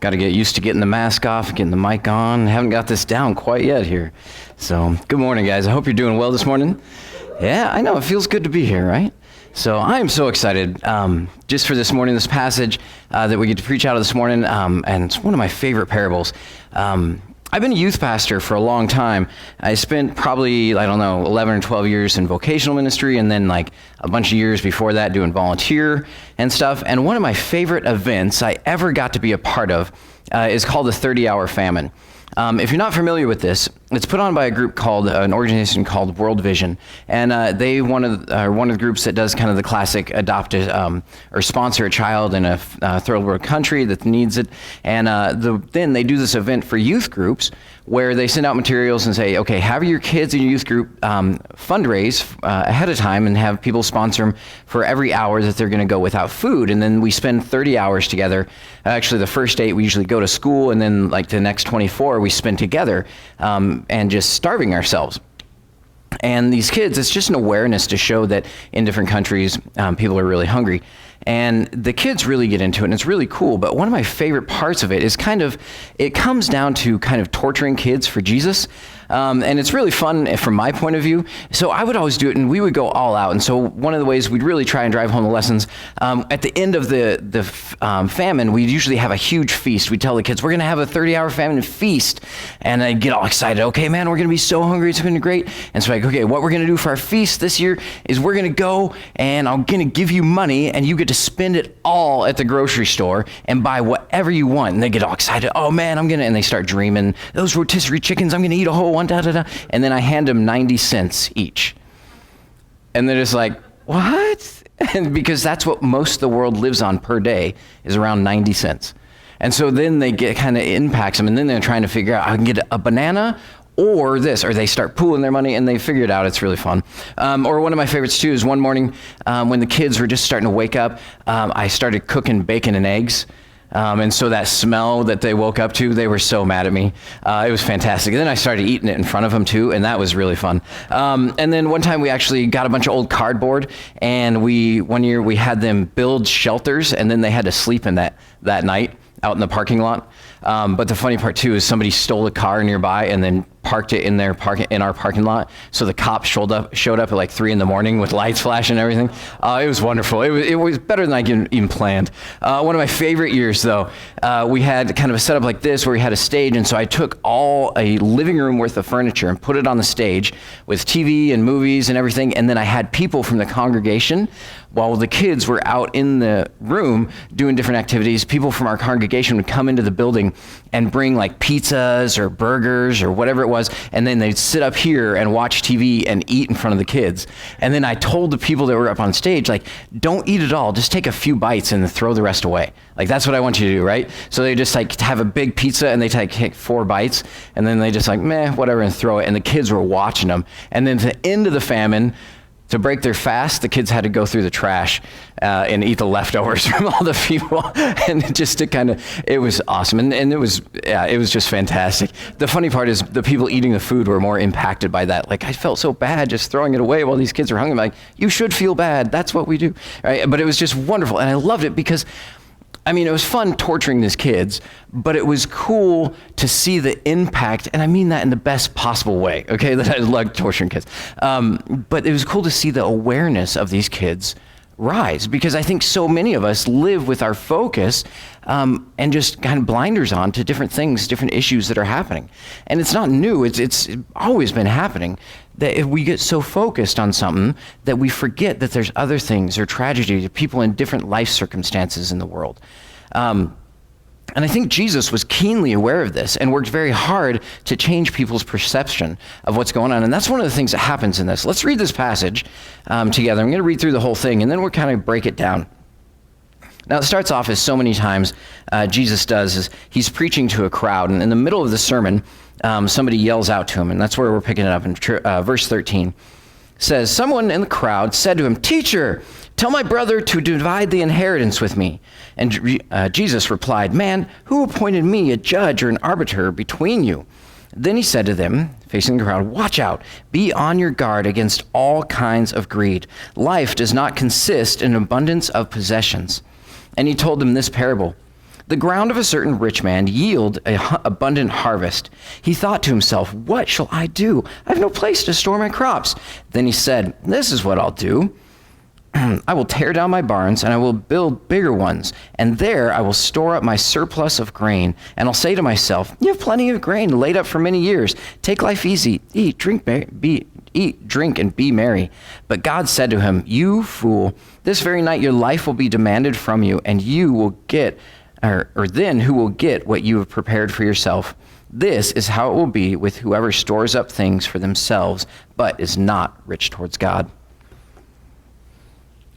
Got to get used to getting the mask off, getting the mic on. Haven't got this down quite yet here. So, good morning, guys. I hope you're doing well this morning. Yeah, I know. It feels good to be here, right? So, I am so excited just for this morning, this passage that we get to preach out of this morning, and it's one of my favorite parables. I've been a youth pastor for a long time. I spent probably, 11 or 12 years in vocational ministry, and then like a bunch of years before that doing volunteer and stuff. And one of my favorite events I ever got to be a part of is called the 30-Hour Famine. If you're not familiar with this, it's put on by a group called, an organization called World Vision, and they one of the groups that does kind of the classic adopt or sponsor a child in a third world country that needs it, and then they do this event for youth groups where they send out materials and say, okay, have your kids in your youth group fundraise ahead of time and have people sponsor them for every hour that they're going to go without food, and then we spend 30 hours together. Actually, the first 8 we usually go to school, and then like the next 24 we spend together and just starving ourselves. And these kids, it's just an awareness to show that in different countries, people are really hungry. And the kids really get into it, and it's really cool. But one of my favorite parts of it is it comes down to kind of torturing kids for Jesus. And it's really fun from my point of view. So I would always do it, and we would go all out. And so one of the ways we'd really try and drive home the lessons, at the end of the famine, we'd usually have a huge feast. We'd tell the kids, we're going to have a 30-hour famine feast. And they'd get all excited. Okay, man, we're going to be so hungry. It's going to be great. And so like, okay, what we're going to do for our feast this year is we're going to go, and I'm going to give you money, and you get to spend it all at the grocery store and buy whatever you want. And they get all excited. Oh, man, and they start dreaming, those rotisserie chickens, I'm going to eat a whole one. And then I hand them 90 cents each. And they're just like, what? And because that's what most of the world lives on per day, is around 90 cents. And so then they get kind of impacts them, and then they're trying to figure out, I can get a banana or this, or they start pooling their money, and they figure it out. It's really fun. Or one of my favorites too is one morning when the kids were just starting to wake up, I started cooking bacon and eggs. And so that smell that they woke up to, they were so mad at me. It was fantastic. And then I started eating it in front of them too, and that was really fun. And then one time we actually got a bunch of old cardboard, and one year we had them build shelters, and then they had to sleep in that night out in the parking lot. But the funny part too is somebody stole a car nearby and then parked it in our parking lot. So the cops showed up at like 3 a.m. with lights flashing and everything. It was wonderful. It was better than I even planned. One of my favorite years though, we had kind of a setup like this where we had a stage, and so I took a living room worth of furniture and put it on the stage with TV and movies and everything, and then I had people from the congregation, while the kids were out in the room doing different activities, people from our congregation would come into the building and bring like pizzas or burgers or whatever it was, and then they'd sit up here and watch TV and eat in front of the kids. And then I told the people that were up on stage, like, don't eat it all, just take a few bites and then throw the rest away. Like, that's what I want you to do, right? So they just like have a big pizza, and they take 4 bites, and then they just like, meh, whatever, and throw it. And the kids were watching them. And then at the end of the famine, to break their fast, the kids had to go through the trash and eat the leftovers from all the people, and just to it was awesome, and it was just fantastic. The funny part is the people eating the food were more impacted by that. Like, I felt so bad just throwing it away while these kids are hungry. I'm like, you should feel bad. That's what we do, right? But it was just wonderful, and I loved it because, it was fun torturing these kids, but it was cool to see the impact, and I mean that in the best possible way, okay, that I love torturing kids. But it was cool to see the awareness of these kids rise, because I think so many of us live with our focus and just kind of blinders on to different things, different issues that are happening. And it's not new, it's always been happening, that if we get so focused on something that we forget that there's other things or tragedy, people in different life circumstances in the world. And I think Jesus was keenly aware of this and worked very hard to change people's perception of what's going on. And that's one of the things that happens in this. Let's read this passage together. I'm going to read through the whole thing, and then we'll kind of break it down. Now, it starts off as so many times Jesus does, is he's preaching to a crowd, and in the middle of the sermon, somebody yells out to him, and that's where we're picking it up in verse 13. It says, someone in the crowd said to him, "Teacher, tell my brother to divide the inheritance with me." And Jesus replied, "Man, who appointed me a judge or an arbiter between you?" Then he said to them, facing the crowd, "Watch out, be on your guard against all kinds of greed. Life does not consist in abundance of possessions." And he told them this parable. The ground of a certain rich man yield abundant harvest. He thought to himself, what shall I do? I have no place to store my crops. Then he said, this is what I'll do. I will tear down my barns, and I will build bigger ones, and there I will store up my surplus of grain. And I'll say to myself, you have plenty of grain laid up for many years. Take life easy, eat, drink, and be merry. But God said to him, you fool, this very night your life will be demanded from you, and you will get, or then who will get what you have prepared for yourself? This is how it will be with whoever stores up things for themselves, but is not rich towards God.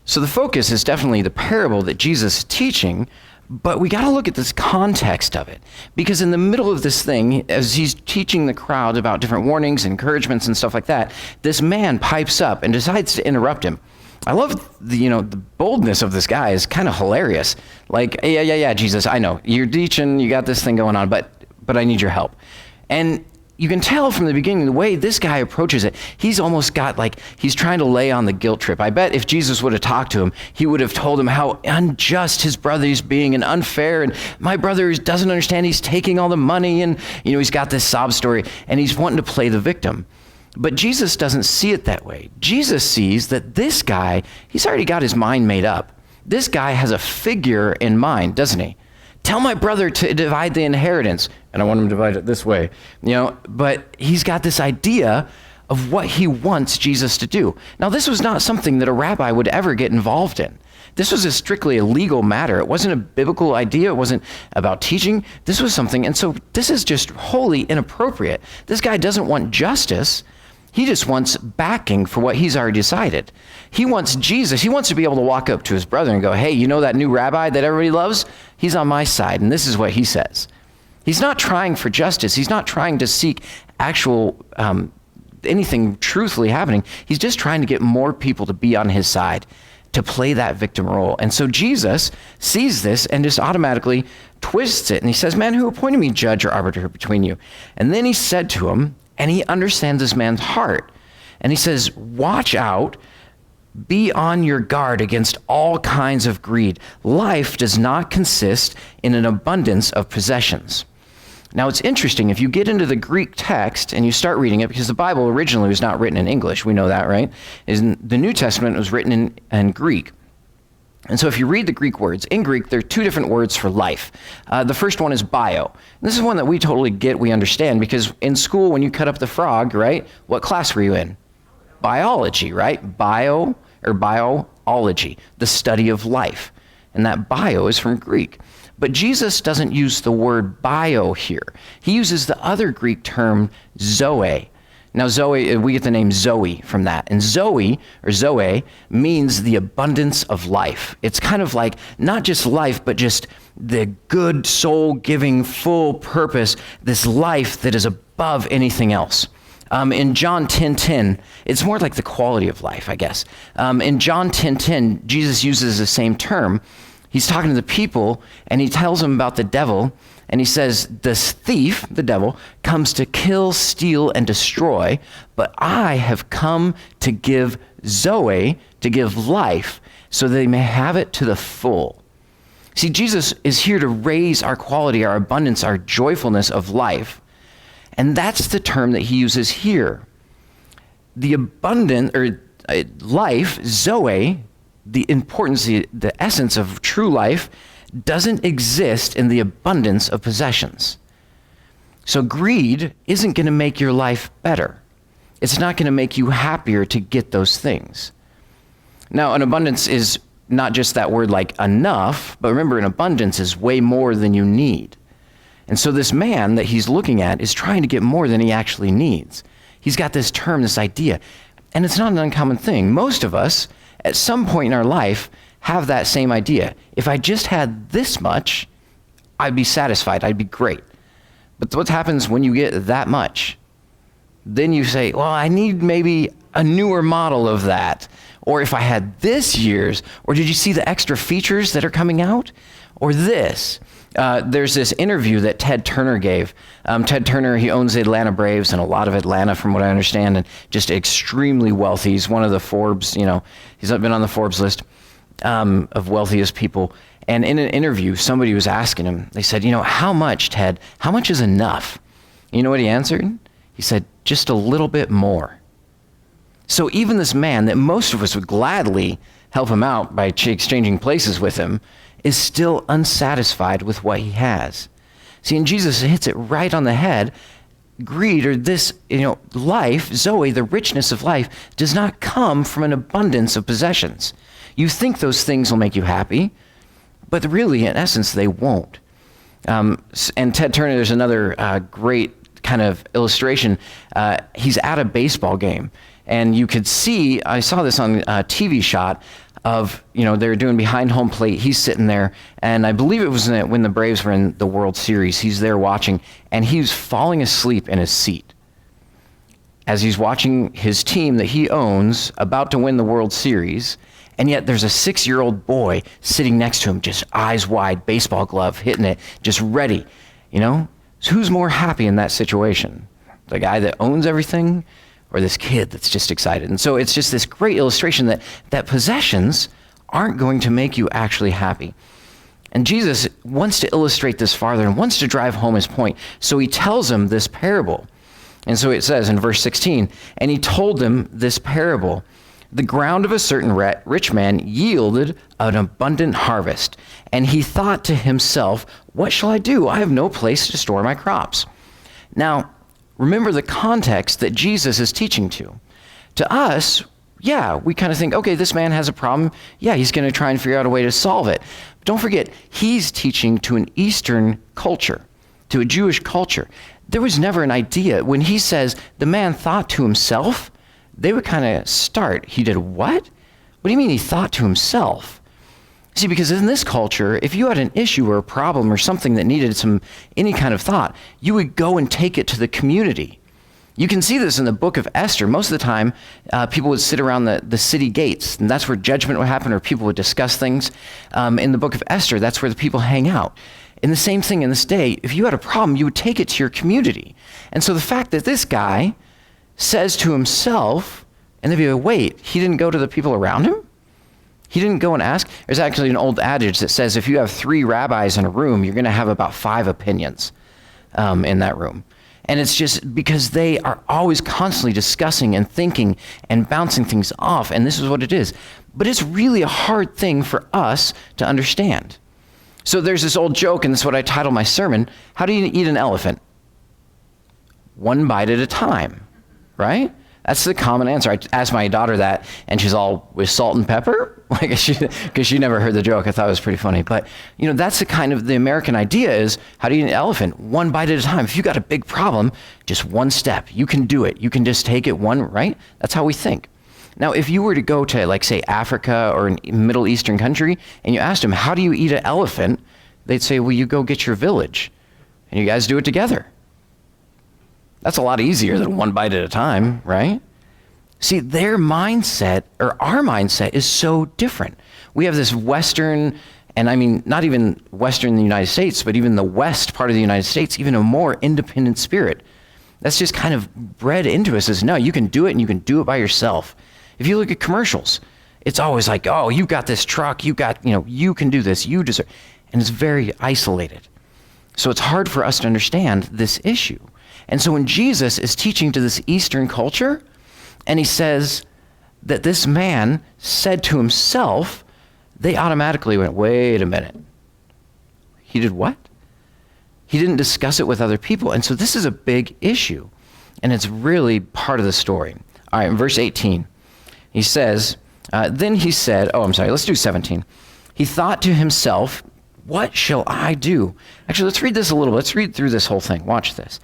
So the focus is definitely the parable that Jesus is teaching, but we got to look at this context of it. Because in the middle of this thing, as he's teaching the crowd about different warnings, encouragements, and stuff like that, this man pipes up and decides to interrupt him. I love the boldness of this guy is kind of hilarious. Like, yeah, Jesus, I know. You're teaching, you got this thing going on, but I need your help. And you can tell from the beginning, the way this guy approaches it, he's almost got he's trying to lay on the guilt trip. I bet if Jesus would have talked to him, he would have told him how unjust his brother is being and unfair. And my brother doesn't understand. He's taking all the money and, he's got this sob story and he's wanting to play the victim. But Jesus doesn't see it that way. Jesus sees that this guy, he's already got his mind made up. This guy has a figure in mind, doesn't he? Tell my brother to divide the inheritance. And I want him to divide it this way. But he's got this idea of what he wants Jesus to do. Now, this was not something that a rabbi would ever get involved in. This was strictly a legal matter. It wasn't a biblical idea. It wasn't about teaching. This was something. And so this is just wholly inappropriate. This guy doesn't want justice. He just wants backing for what he's already decided. He wants Jesus. He wants to be able to walk up to his brother and go, hey, that new rabbi that everybody loves? He's on my side, and this is what he says. He's not trying for justice. He's not trying to seek actual anything truthfully happening. He's just trying to get more people to be on his side, to play that victim role. And so Jesus sees this and just automatically twists it. And he says, man, who appointed me judge or arbiter between you? And then he said to him, and he understands this man's heart. And he says, watch out, be on your guard against all kinds of greed. Life does not consist in an abundance of possessions. Now, it's interesting. If you get into the Greek text and you start reading it, because the Bible originally was not written in English, we know that, right? The New Testament was written in Greek. And so if you read the Greek words, in Greek, there are two different words for life. The first one is bio. And this is one that we totally get, we understand, because in school, when you cut up the frog, right, what class were you in? Biology, right? Biology, the study of life. And that bio is from Greek. But Jesus doesn't use the word bio here. He uses the other Greek term zoe. Now, Zoe, we get the name Zoe from that. And Zoe, or Zoe, means the abundance of life. It's kind of like not just life, but just the good soul-giving, full purpose, this life that is above anything else. In John 10:10, it's more like the quality of life, I guess. In John 10:10, Jesus uses the same term. He's talking to the people, and he tells them about the devil. And he says, this thief, the devil, comes to kill, steal, and destroy, but I have come to give Zoe, to give life, so they may have it to the full. See, Jesus is here to raise our quality, our abundance, our joyfulness of life. And that's the term that he uses here. The abundant, or life, Zoe, the importance, the essence of true life, doesn't exist in the abundance of possessions. So greed isn't going to make your life better. It's not going to make you happier to get those things. Now, an abundance is not just that word like enough, but remember, an abundance is way more than you need. And so this man that he's looking at is trying to get more than he actually needs. He's got this term, this idea, and it's not an uncommon thing. Most of us, at some point in our life, have that same idea. If I just had this much, I'd be satisfied, I'd be great. But what happens when you get that much? Then you say, well, I need maybe a newer model of that. Or if I had this year's, or did you see the extra features that are coming out? Or this. There's this interview that Ted Turner gave. Ted Turner, he owns the Atlanta Braves and a lot of Atlanta, from what I understand, and just extremely wealthy. He's one of the Forbes, he's been on the Forbes list. of wealthiest people. And in an interview, somebody was asking him, they said, how much, Ted? How much is enough? You know what he answered? He said, just a little bit more. So even this man that most of us would gladly help him out by exchanging places with him is still unsatisfied with what he has. See, and Jesus hits it right on the head. Greed, or this, life, Zoe, the richness of life, does not come from an abundance of possessions. You think those things will make you happy, but really, in essence, they won't. And Ted Turner, there's another great kind of illustration. He's at a baseball game, and you could see, I saw this on a TV shot of, they were doing behind home plate. He's sitting there, and I believe it was when the Braves were in the World Series. He's there watching, and he's falling asleep in his seat as he's watching his team that he owns about to win the World Series. And yet there's a 6-year-old boy sitting next to him, just eyes wide, baseball glove, hitting it, just ready, So who's more happy in that situation? The guy that owns everything, or this kid that's just excited? And so it's just this great illustration that possessions aren't going to make you actually happy. And Jesus wants to illustrate this farther and wants to drive home his point. So he tells him this parable. And so it says in verse 16, and he told them this parable. The ground of a certain rich man yielded an abundant harvest. And he thought to himself, what shall I do? I have no place to store my crops. Now, remember the context that Jesus is teaching to. To us, we kind of think, okay, this man has a problem. He's going to try and figure out a way to solve it. But don't forget, he's teaching to an Eastern culture, to a Jewish culture. There was never an idea. When he says the man thought to himself, they would kind of start. He did what? What do you mean he thought to himself? See, because in this culture, if you had an issue or a problem or something that needed any kind of thought, you would go and take it to the community. You can see this in the book of Esther. Most of the time, people would sit around the city gates, and that's where judgment would happen, or people would discuss things. In the book of Esther, that's where the people hang out. And the same thing in this day, if you had a problem, you would take it to your community. And so the fact that this guy says to himself, and they'd be like, wait, he didn't go to the people around him? He didn't go and ask? There's actually an old adage that says if you have 3 rabbis in a room, you're going to have about 5 opinions in that room. And it's just because they are always constantly discussing and thinking and bouncing things off, and this is what it is. But it's really a hard thing for us to understand. So there's this old joke, and this is what I title my sermon, how do you eat an elephant? 1 bite at a time. Right? That's the common answer. I asked my daughter that, and she's all, with salt and pepper? Because she never heard the joke. I thought it was pretty funny. But, that's the American idea is, how do you eat an elephant? 1 bite at a time. If you got a big problem, just 1 step. You can do it. You can just take it one, right? That's how we think. Now, if you were to go to, say, Africa or a Middle Eastern country, and you asked them, how do you eat an elephant? They'd say, well, you go get your village, and you guys do it together. That's a lot easier than 1 bite at a time, right? See, their mindset, or our mindset, is so different. We have this Western, and I mean, not even Western in the United States, but even the West part of the United States, even a more independent spirit. That's just kind of bred into us as, no, you can do it, and you can do it by yourself. If you look at commercials, it's always like, oh, you got this truck, you can do this, you deserve, and it's very isolated. So it's hard for us to understand this issue. And so when Jesus is teaching to this Eastern culture, and he says that this man said to himself, they automatically went, wait a minute. He did what? He didn't discuss it with other people. And so this is a big issue, and it's really part of the story. All right, in verse 18, he says, then he said, let's do 17. He thought to himself, what shall I do? Actually, let's read this a little bit. Let's read through this whole thing. Watch this.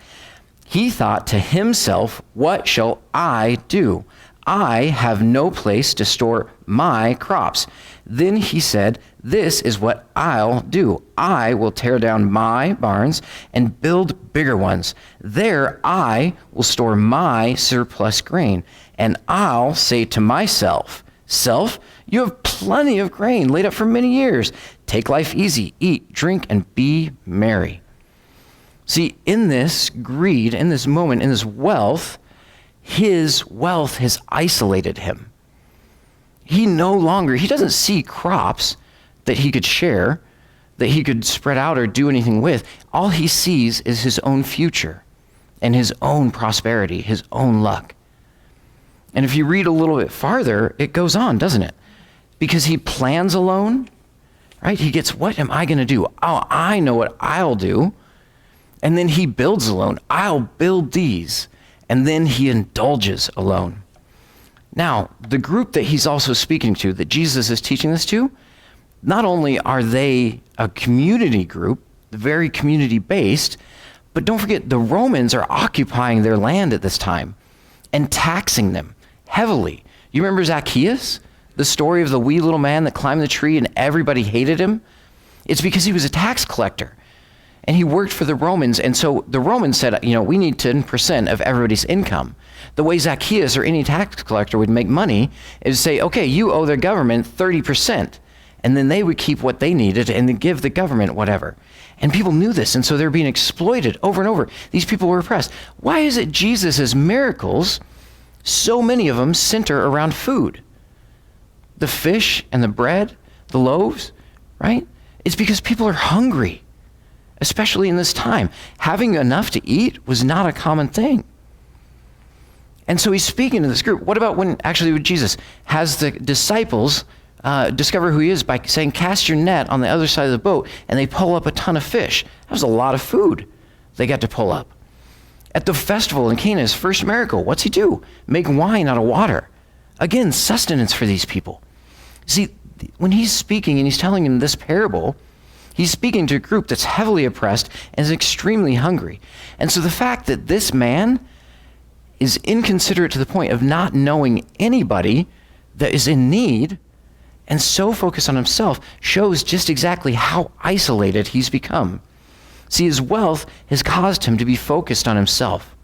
He thought to himself, what shall I do? I have no place to store my crops. Then he said, this is what I'll do. I will tear down my barns and build bigger ones. There I will store my surplus grain. And I'll say to myself, self, you have plenty of grain laid up for many years. Take life easy, eat, drink, and be merry. See, in this greed, in this moment, in this wealth, his wealth has isolated him. he doesn't see crops that he could share, that he could spread out or do anything with. All he sees is his own future and his own prosperity, his own luck. And if you read a little bit farther, it goes on, doesn't it? Because he plans alone, right? He gets, what am I going to do? Oh, I know what I'll do. And then he builds alone. I'll build these. And then he indulges alone. Now, the group that he's also speaking to, that Jesus is teaching this to, not only are they a community group, very community-based, but don't forget, the Romans are occupying their land at this time and taxing them heavily. You remember Zacchaeus? The story of the wee little man that climbed the tree and everybody hated him? It's because he was a tax collector. And he worked for the Romans, and so the Romans said, we need 10% of everybody's income. The way Zacchaeus or any tax collector would make money is say, okay, you owe the government 30%, and then they would keep what they needed and then give the government whatever. And people knew this, and so they're being exploited over and over. These people were oppressed. Why is it Jesus' miracles, so many of them center around food? The fish and the bread, the loaves, right? It's because people are hungry. Especially in this time. Having enough to eat was not a common thing. And so he's speaking to this group. What about when Jesus has the disciples discover who he is by saying, cast your net on the other side of the boat, and they pull up a ton of fish. That was a lot of food they got to pull up. At the festival in Cana, his first miracle, what's he do? Make wine out of water. Again, sustenance for these people. See, when he's speaking and he's telling them this parable, he's speaking to a group that's heavily oppressed and is extremely hungry. And so the fact that this man is inconsiderate to the point of not knowing anybody that is in need and so focused on himself shows just exactly how isolated he's become. See, his wealth has caused him to be focused on himself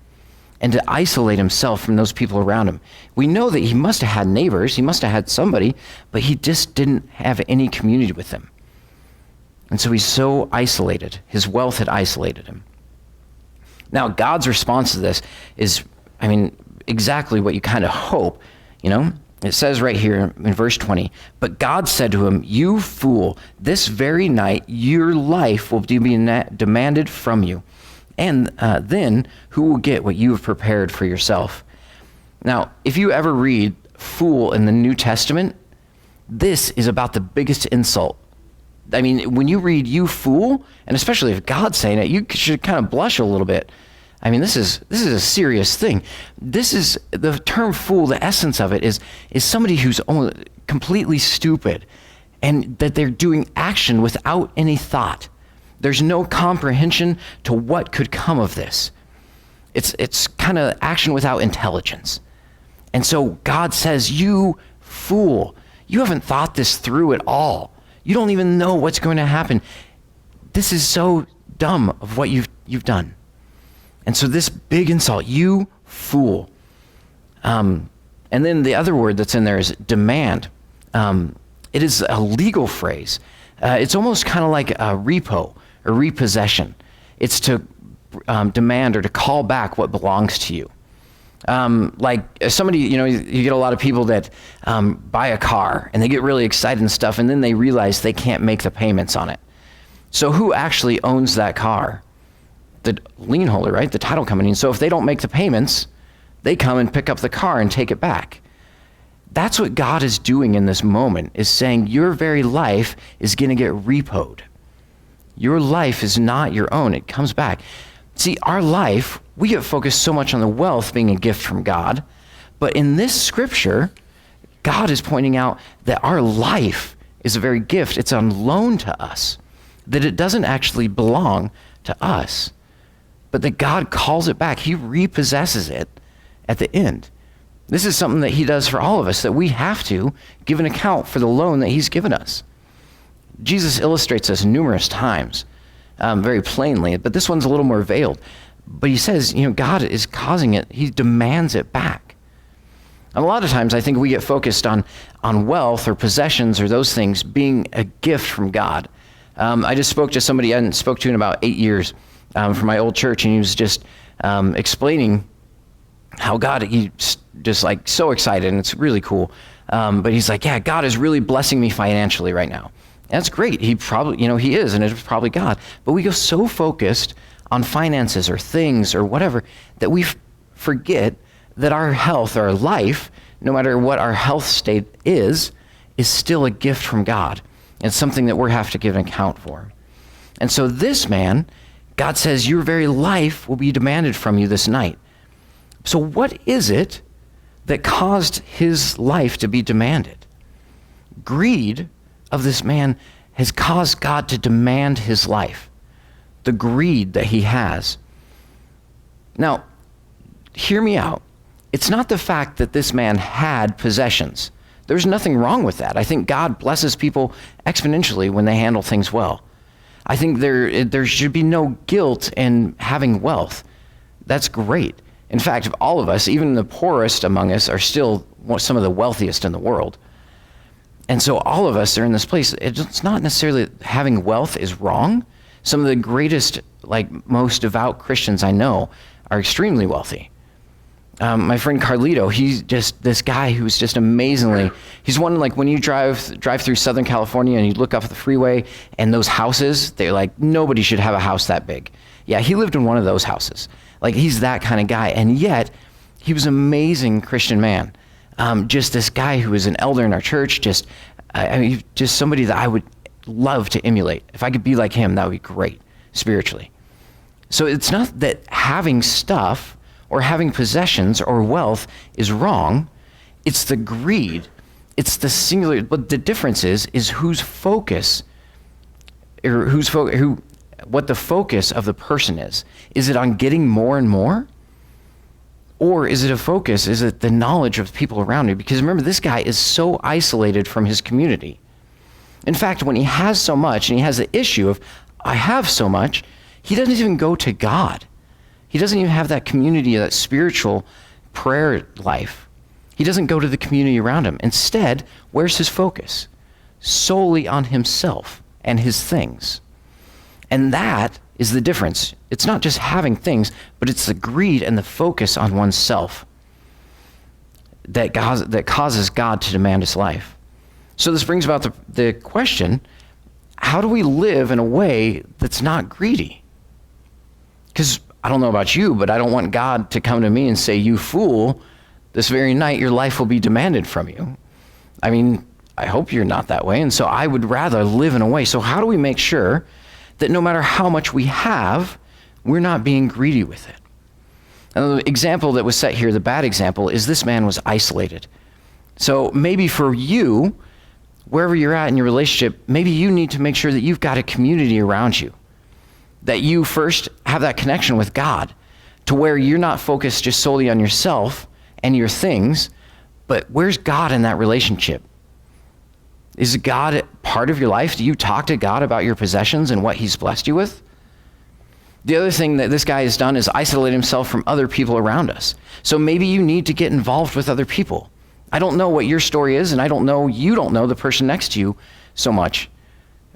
and to isolate himself from those people around him. We know that he must have had neighbors, he must have had somebody, but he just didn't have any community with them. And so he's so isolated. His wealth had isolated him. Now, God's response to this is, exactly what you kind of hope, It says right here in verse 20, but God said to him, you fool, this very night your life will be demanded from you. And then who will get what you have prepared for yourself? Now, if you ever read fool in the New Testament, this is about the biggest insult. When you read you fool, and especially if God's saying it, you should kind of blush a little bit. This is a serious thing. This is the term fool. The essence of it is somebody who's completely stupid, and that they're doing action without any thought. There's no comprehension to what could come of this. It's kind of action without intelligence. And so God says, you fool, you haven't thought this through at all. You don't even know what's going to happen. This is so dumb of what you've done. And so this big insult, you fool. And then the other word that's in there is demand. It is a legal phrase. It's almost kind of like a repo or repossession. It's to demand or to call back what belongs to you. Like somebody, you get a lot of people that buy a car and they get really excited and stuff, and then they realize they can't make the payments on it. So who actually owns that car? The lien holder, right? The title company. And so if they don't make the payments, they come and pick up the car and take it back. That's what God is doing in this moment, is saying your very life is going to get repoed. Your life is not your own. It comes back. See, our life, we get focused so much on the wealth being a gift from God, but in this scripture, God is pointing out that our life is a very gift. It's on loan to us, that it doesn't actually belong to us, but that God calls it back. He repossesses it at the end. This is something that he does for all of us, that we have to give an account for the loan that he's given us. Jesus illustrates this numerous times, very plainly, but this one's a little more veiled. But he says, God is causing it. He demands it back. And a lot of times I think we get focused on wealth or possessions or those things being a gift from God. I just spoke to somebody I hadn't spoke to in about 8 years from my old church, and he was just explaining how God, he's just like so excited, and it's really cool. But he's like, yeah, God is really blessing me financially right now. And that's great. He probably, he is, and it's probably God. But we go so focused on finances or things or whatever that we forget that our health, our life, no matter what our health state is still a gift from God. It's something that we have to give an account for. And so this man, God says, your very life will be demanded from you this night. So what is it that caused his life to be demanded? Greed of this man has caused God to demand his life. The greed that he has. Now, hear me out. It's not the fact that this man had possessions. There's nothing wrong with that. I think God blesses people exponentially when they handle things well. I think there should be no guilt in having wealth. That's great. In fact, all of us, even the poorest among us, are still some of the wealthiest in the world. And so all of us are in this place. It's not necessarily that having wealth is wrong. Some of the greatest, most devout Christians I know are extremely wealthy. My friend Carlito, he's just this guy who's just amazingly, he's one when you drive through Southern California and you look up the freeway and those houses, they're like, nobody should have a house that big. Yeah, he lived in one of those houses. He's that kind of guy. And yet, he was an amazing Christian man. Just this guy who was an elder in our church, just somebody that I would love to emulate. If I could be like him, that would be great, spiritually. So it's not that having stuff or having possessions or wealth is wrong. It's the greed. It's the singular, but the difference is whose focus, or what the focus of the person is. Is it on getting more and more? Or is it the knowledge of people around you? Because remember, this guy is so isolated from his community. In fact, when he has so much, and he has the issue of, I have so much, he doesn't even go to God. He doesn't even have that community, that spiritual prayer life. He doesn't go to the community around him. Instead, where's his focus? Solely on himself and his things. And that is the difference. It's not just having things, but it's the greed and the focus on oneself that causes God to demand his life. So this brings about the question, how do we live in a way that's not greedy? Because I don't know about you, but I don't want God to come to me and say, you fool, this very night your life will be demanded from you. I mean, I hope you're not that way, and so I would rather live in a way. So how do we make sure that no matter how much we have, we're not being greedy with it? And the example that was set here, the bad example, is this man was isolated. So maybe for you, wherever you're at in your relationship, maybe you need to make sure that you've got a community around you, that you first have that connection with God to where you're not focused just solely on yourself and your things, but where's God in that relationship? Is God part of your life? Do you talk to God about your possessions and what he's blessed you with? The other thing that this guy has done is isolate himself from other people around us. So maybe you need to get involved with other people. I don't know what your story is, and you don't know the person next to you so much,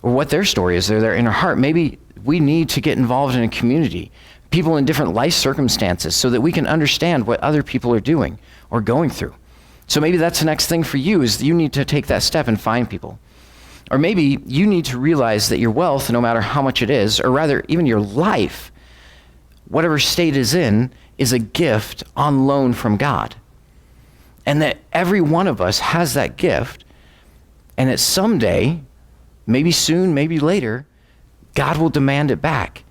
or what their story is, their inner heart. Maybe we need to get involved in a community, people in different life circumstances, so that we can understand what other people are doing or going through. So maybe that's the next thing for you, is you need to take that step and find people. Or maybe you need to realize that your wealth, no matter how much it is, or rather even your life, whatever state is in, is a gift on loan from God. And that every one of us has that gift, and that someday, maybe soon, maybe later, God will demand it back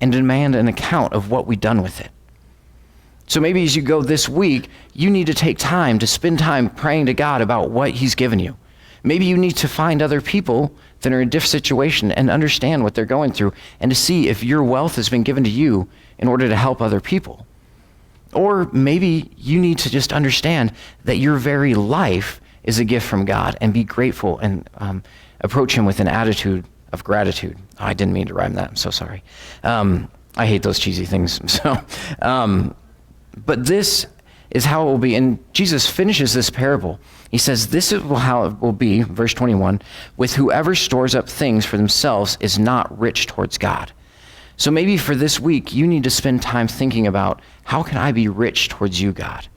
and demand an account of what we've done with it. So maybe as you go this week, you need to take time to spend time praying to God about what he's given you. Maybe you need to find other people that are in a different situation and understand what they're going through, and to see if your wealth has been given to you in order to help other people. Or maybe you need to just understand that your very life is a gift from God, and be grateful and approach him with an attitude of gratitude. Oh, I didn't mean to rhyme that. I'm so sorry. I hate those cheesy things. But this is how it will be. And Jesus finishes this parable. He says, this is how it will be, verse 21, with whoever stores up things for themselves is not rich towards God. So maybe for this week, you need to spend time thinking about, how can I be rich towards you, God?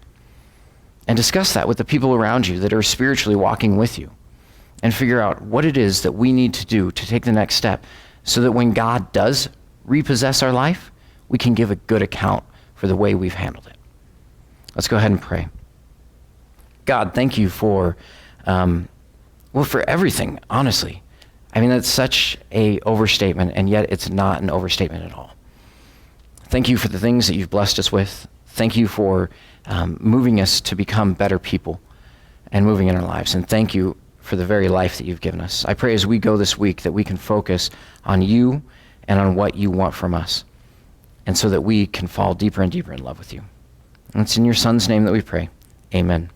and discuss that with the people around you that are spiritually walking with you, and figure out what it is that we need to do to take the next step so that when God does repossess our life, we can give a good account for the way we've handled it. Let's go ahead and pray. God, thank you for, for everything, honestly. I mean, that's such a overstatement, and yet it's not an overstatement at all. Thank you for the things that you've blessed us with. Thank you for moving us to become better people and moving in our lives. And thank you for the very life that you've given us. I pray as we go this week that we can focus on you and on what you want from us, and so that we can fall deeper and deeper in love with you. And it's in your Son's name that we pray. Amen.